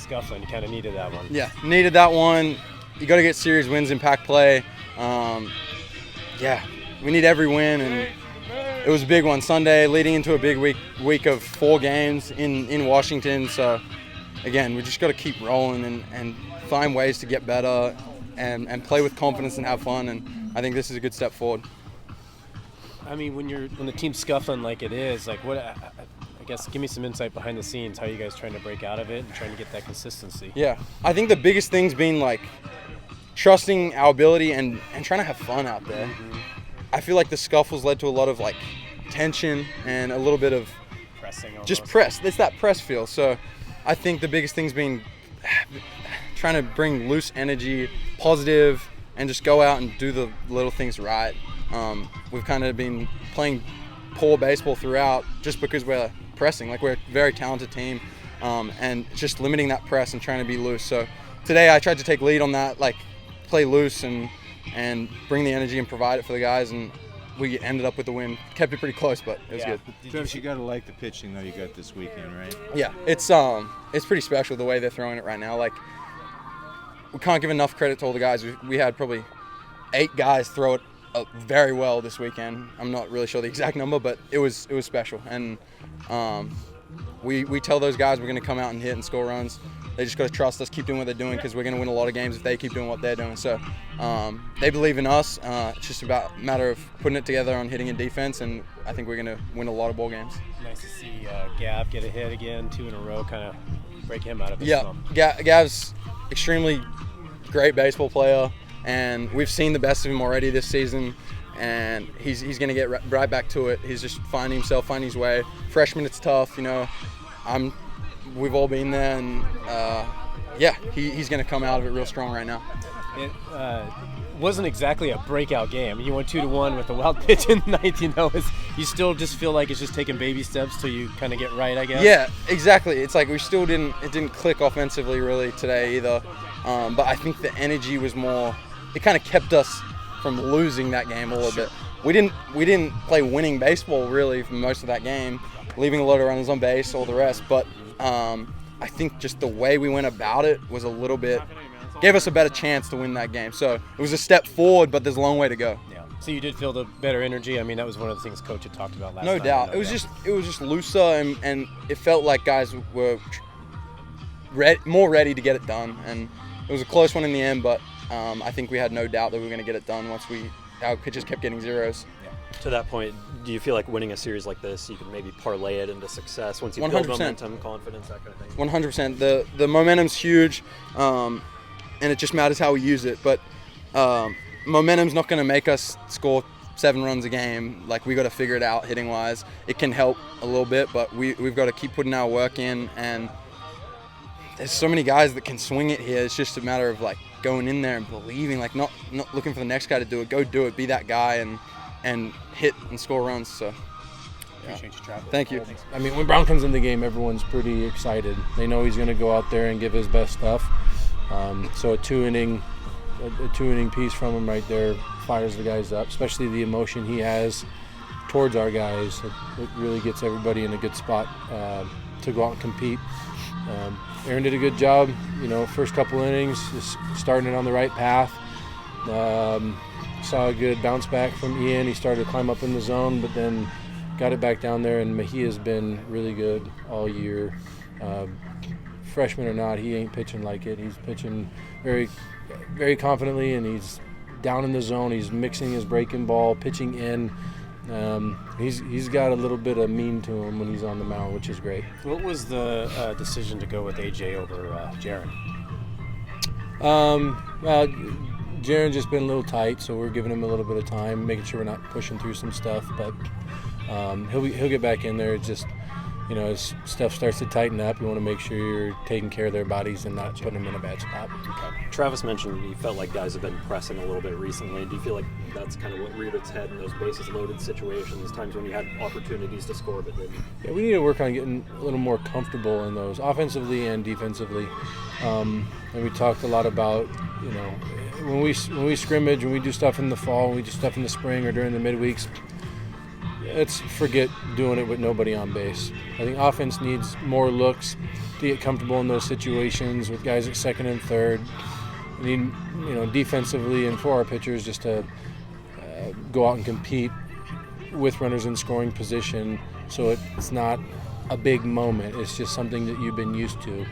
scuffling. You kind of needed that one. Yeah, needed that one. You got to get serious wins in pack play. We need every win, and it was a big one Sunday, leading into a big week of 4 games in Washington. So, again, we just got to keep rolling and find ways to get better and play with confidence and have fun. And I think this is a good step forward. I mean, when the team's scuffling like it is, like what? I guess give me some insight behind the scenes. How are you guys trying to break out of it and trying to get that consistency? Yeah, I think the biggest thing's been like trusting our ability and trying to have fun out there. Mm-hmm. I feel like the scuffles led to a lot of like tension and a little bit of Pressing almost. just press. It's that press feel. So I think the biggest thing's been trying to bring loose energy, positive, and just go out and do the little things right. We've kind of been playing poor baseball throughout just because we're pressing. Like, we're a very talented team, and just limiting that press and trying to be loose. So today I tried to take lead on that, like play loose and bring the energy and provide it for the guys, and we ended up with the win. Kept it pretty close, but it was good. Travis, you got to like the pitching, though, you got this weekend, right? Yeah, it's pretty special the way they're throwing it right now. Like, we can't give enough credit to all the guys. We had probably 8 guys throw it very well this weekend. I'm not really sure the exact number, but it was special. And we tell those guys we're going to come out and hit and score runs. They just got to trust us, keep doing what they're doing, because we're going to win a lot of games if they keep doing what they're doing. So they believe in us. It's just about a matter of putting it together on hitting and defense, and I think we're going to win a lot of ball games. Nice to see Gav get a hit again, 2 in a row, kind of break him out of his slump. Gav's extremely great baseball player, and we've seen the best of him already this season, and he's going to get right back to it. He's just finding himself, finding his way. Freshman, it's tough, we've all been there, and he's going to come out of it real strong right now. It wasn't exactly a breakout game. You went 2-1 with a wild pitch in the ninth. You still just feel like it's just taking baby steps till you kind of get right, I guess. Yeah, exactly. It's like we still didn't click offensively really today either. But I think the energy was more. It kind of kept us from losing that game a little bit. We didn't play winning baseball really for most of that game, leaving a lot of runners on base, all the rest. But I think just the way we went about it was a little bit gave us a better chance to win that game. So it was a step forward, but there's a long way to go. Yeah. So you did feel the better energy. I mean, that was one of the things Coach had talked about last night. No doubt. It was just looser, and it felt like guys were more ready to get it done. And it was a close one in the end, but I think we had no doubt that we were going to get it done once our pitchers kept getting zeros. Yeah. To that point, do you feel like winning a series like this, you can maybe parlay it into success once you 100%. build momentum, confidence, that kind of thing? 100%. The momentum's huge, and it just matters how we use it. But momentum's not going to make us score 7 runs a game. Like, we got to figure it out hitting-wise. It can help a little bit, but we've got to keep putting our work in. And there's so many guys that can swing it here. It's just a matter of, like, going in there and believing, like, not looking for the next guy to do it. Go do it. Be that guy and hit and score runs. So, yeah. Appreciate you, Travis. Thank you. I mean, when Brown comes in the game, everyone's pretty excited. They know he's going to go out there and give his best stuff. So a two inning piece from him right there fires the guys up, especially the emotion he has towards our guys. It really gets everybody in a good spot to go out and compete. Aaron did a good job, first couple innings, just starting it on the right path. Saw a good bounce back from Ian. He started to climb up in the zone, but then got it back down there, and Mejia's been really good all year. Freshman or not, he ain't pitching like it. He's pitching very, very confidently, and he's down in the zone. He's mixing his breaking ball, pitching in. He's got a little bit of mean to him when he's on the mound, which is great. What was the decision to go with AJ over Jaron? Well, Jaron just been a little tight, so we're giving him a little bit of time, making sure we're not pushing through some stuff. But he'll get back in there. It's just, as stuff starts to tighten up, you want to make sure you're taking care of their bodies and not putting them in a bad spot. Okay. Travis mentioned he felt like guys have been pressing a little bit recently. Do you feel like that's kind of what reared its head in those bases loaded situations, times when you had opportunities to score but didn't? Yeah, we need to work on getting a little more comfortable in those, offensively and defensively. And we talked a lot about, when we scrimmage, when we do stuff in the fall, when we do stuff in the spring or during the midweeks, let's forget doing it with nobody on base. I think offense needs more looks to get comfortable in those situations with guys at second and third. We need, defensively and for our pitchers just to go out and compete with runners in scoring position, so it's not a big moment. It's just something that you've been used to.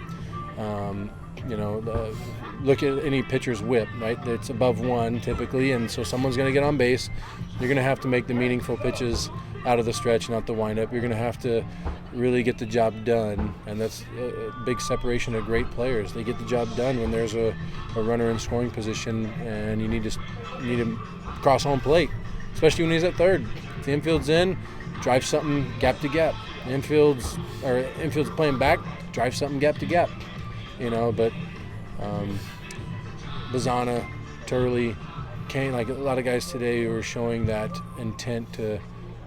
Look at any pitcher's whip, right? It's above 1 typically, and so someone's going to get on base. You're going to have to make the meaningful pitches out of the stretch, not the windup. You're going to have to really get the job done, and that's a big separation of great players. They get the job done when there's a runner in scoring position, and you need to cross home plate, especially when he's at third. If the infield's in, drive something gap to gap. The infield's playing back, drive something gap to gap. But Bazzana, Turley, Kane, like a lot of guys today were showing that intent to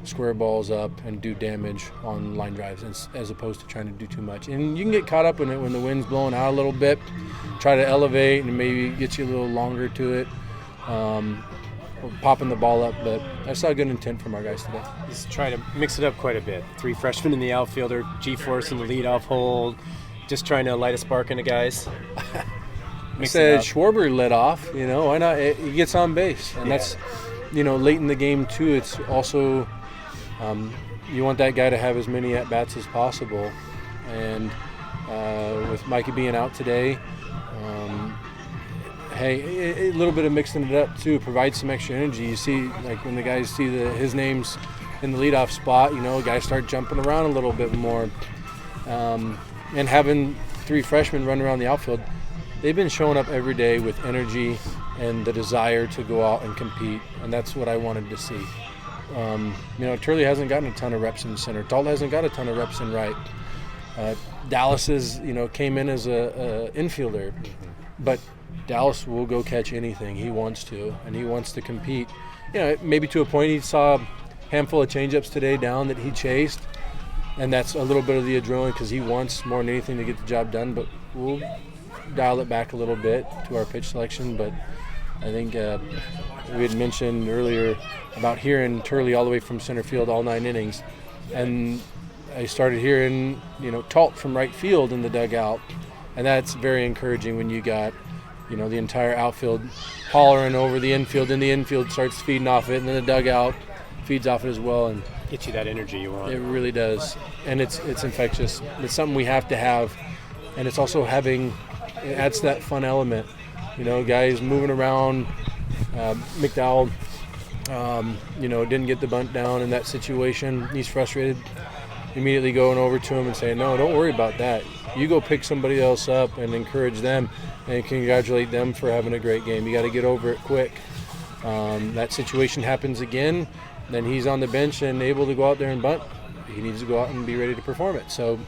square balls up and do damage on line drives as opposed to trying to do too much. And you can get caught up in it when the wind's blowing out a little bit, try to elevate and maybe get you a little longer to it, popping the ball up. But I saw good intent from our guys today. He's trying to mix it up quite a bit. 3 freshmen in the outfielder, G-force in the leadoff hole, just trying to light a spark into guys. I said Schwarber led off, why not? He gets on base. And that's, late in the game too, it's also, you want that guy to have as many at-bats as possible. And with Mikey being out today, a little bit of mixing it up too provides some extra energy. You see, like when the guys see his name's in the leadoff spot, guys start jumping around a little bit more. And having 3 freshmen run around the outfield, they've been showing up every day with energy and the desire to go out and compete, and that's what I wanted to see. Turley hasn't gotten a ton of reps in center. Talt hasn't got a ton of reps in right. Dallas came in as a infielder, but Dallas will go catch anything. He wants to, and he wants to compete. Maybe to a point he saw a handful of changeups today down that he chased, and that's a little bit of the adrenaline because he wants more than anything to get the job done, but we'll dial it back a little bit to our pitch selection. But I think we had mentioned earlier about hearing Turley all the way from center field all 9 innings, and I started hearing Talt from right field in the dugout, and that's very encouraging when you got the entire outfield hollering over the infield, and the infield starts feeding off it, and then the dugout feeds off it as well, and get you that energy you want. It really does, and it's infectious. It's something we have to have, and it's also it adds that fun element. Guys moving around. McDowell, didn't get the bunt down in that situation. He's frustrated. Immediately going over to him and saying, no, don't worry about that. You go pick somebody else up and encourage them and congratulate them for having a great game. You got to get over it quick. That situation happens again, then he's on the bench and able to go out there and bunt. He needs to go out and be ready to perform it. So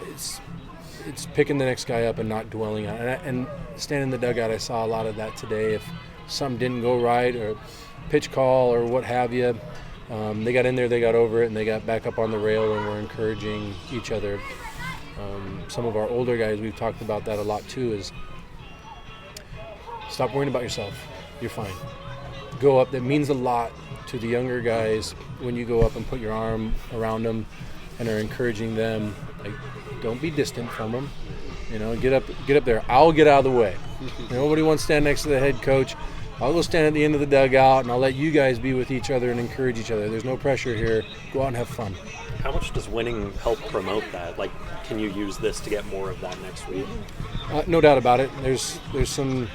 it's picking the next guy up and not dwelling on it. And standing in the dugout, I saw a lot of that today. If something didn't go right or pitch call or what have you, they got in there, they got over it, and they got back up on the rail and were encouraging each other. Some of our older guys, we've talked about that a lot too, is stop worrying about yourself. You're fine. Go up. That means a lot to the younger guys when you go up and put your arm around them and are encouraging them. Like, don't be distant from them. Get up there. I'll get out of the way. Nobody wants to stand next to the head coach. I'll go stand at the end of the dugout, and I'll let you guys be with each other and encourage each other. There's no pressure here. Go out and have fun. How much does winning help promote that? Like, can you use this to get more of that next week? No doubt about it. There's some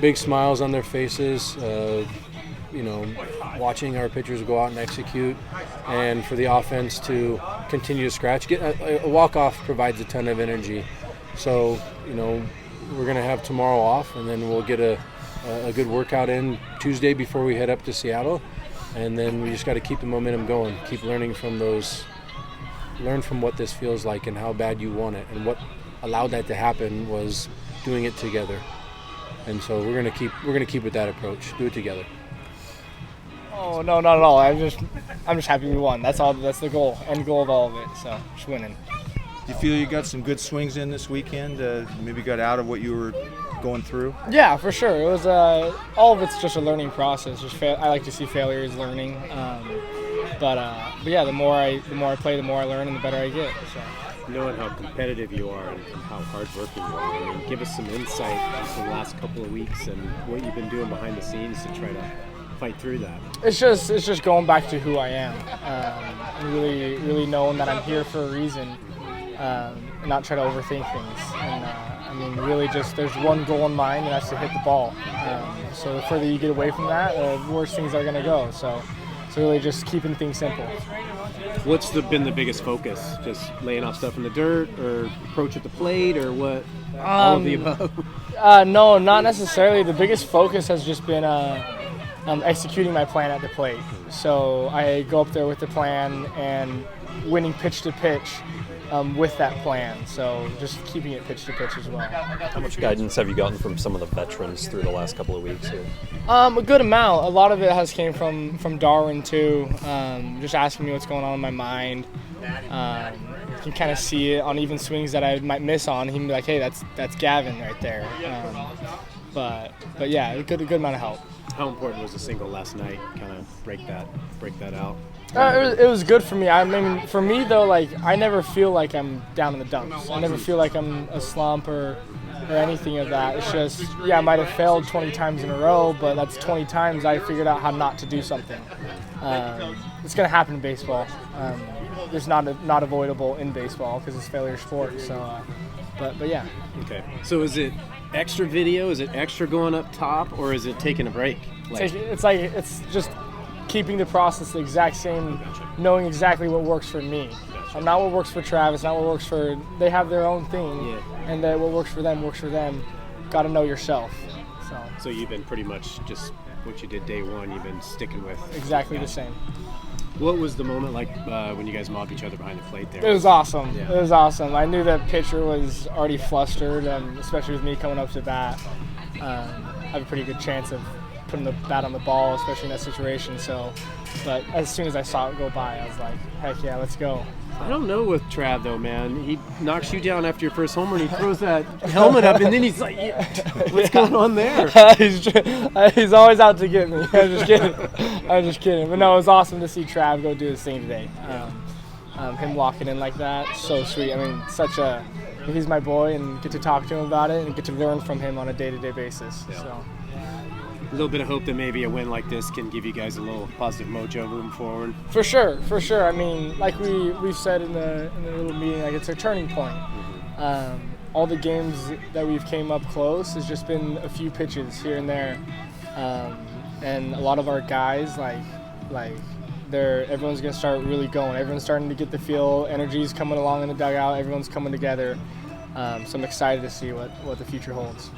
big smiles on their faces. Watching our pitchers go out and execute, and for the offense to continue to scratch. A walk-off provides a ton of energy. So, we're going to have tomorrow off, and then we'll get a good workout in Tuesday before we head up to Seattle, and then we just got to keep the momentum going, keep learning from learn from what this feels like and how bad you want it, and what allowed that to happen was doing it together. And so we're going to keep with that approach. Do it together. Oh no, not at all. I'm just happy we won. That's all. That's the goal, end goal of all of it. So just winning. you feel you got some good swings in this weekend? Maybe got out of what you were going through? Yeah, for sure. It was all of it's just a learning process. I like to see failure as learning. But yeah, the more I play, the more I learn, and the better I get. So. Knowing how competitive you are and how hardworking you are, I mean, give us some insight into the last couple of weeks and what you've been doing behind the scenes to try to fight through that. It's just going back to who I am. Really knowing that I'm here for a reason, and not try to overthink things. And I mean, really just there's one goal in mind, and that's to hit the ball. So the further you get away from that, the worse things are going to go. So really just keeping things simple. What's been the biggest focus? Just laying off stuff in the dirt, or approach at the plate, or what? All of the above? No, not necessarily. The biggest focus has just been executing my plan at the plate. So I go up there with the plan and winning pitch to pitch with that plan. So just keeping it pitch to pitch as well. How much guidance have you gotten from some of the veterans through the last couple of weeks here? A good amount. A lot of it has came from Darwin too. Just asking me what's going on in my mind. You can kind of see it on even swings that I might miss on. He can be like, "Hey, that's Gavin right there." But yeah, a good amount of help. How important was the single last night? Kind of break that out. It was good for me. I mean, for me though, like I never feel like I'm down in the dumps. I never feel like I'm a slump or anything of that. It's just, yeah, I might have failed 20 times in a row, but that's 20 times I figured out how not to do something. It's gonna happen in baseball. It's not avoidable in baseball because it's failure sport. So, but yeah. Okay. So is it extra video? Is it extra going up top, or is it taking a break? It's just keeping the process the exact same, knowing exactly what works for me. Not what works for Travis, not what works for, they have their own thing, and that what works for them. Got to know yourself. So you've been pretty much just what you did day one, you've been sticking with. Exactly the same. What was the moment like when you guys mobbed each other behind the plate there? It was awesome. Yeah. It was awesome. I knew that pitcher was already flustered, especially with me coming up to bat. I have a pretty good chance of putting the bat on the ball, especially in that situation. So, but as soon as I saw it go by, I was like, heck yeah, let's go. I don't know with Trav though, man. He knocks you down after your first homer and he throws that helmet up and then he's like, what's going on there? He's always out to get me. I'm just kidding. But no, it was awesome to see Trav go do his thing today. Him walking in like that, so sweet. I mean, he's my boy, and get to talk to him about it and get to learn from him on a day-to-day basis. Yeah. So. A little bit of hope that maybe a win like this can give you guys a little positive mojo moving forward. For sure. I mean, like we've said in the little meeting, like it's a turning point. All the games that we've came up close has just been a few pitches here and there, and a lot of our guys everyone's gonna start really going. Everyone's starting to get the feel. Energy's coming along in the dugout. Everyone's coming together. So I'm excited to see what the future holds.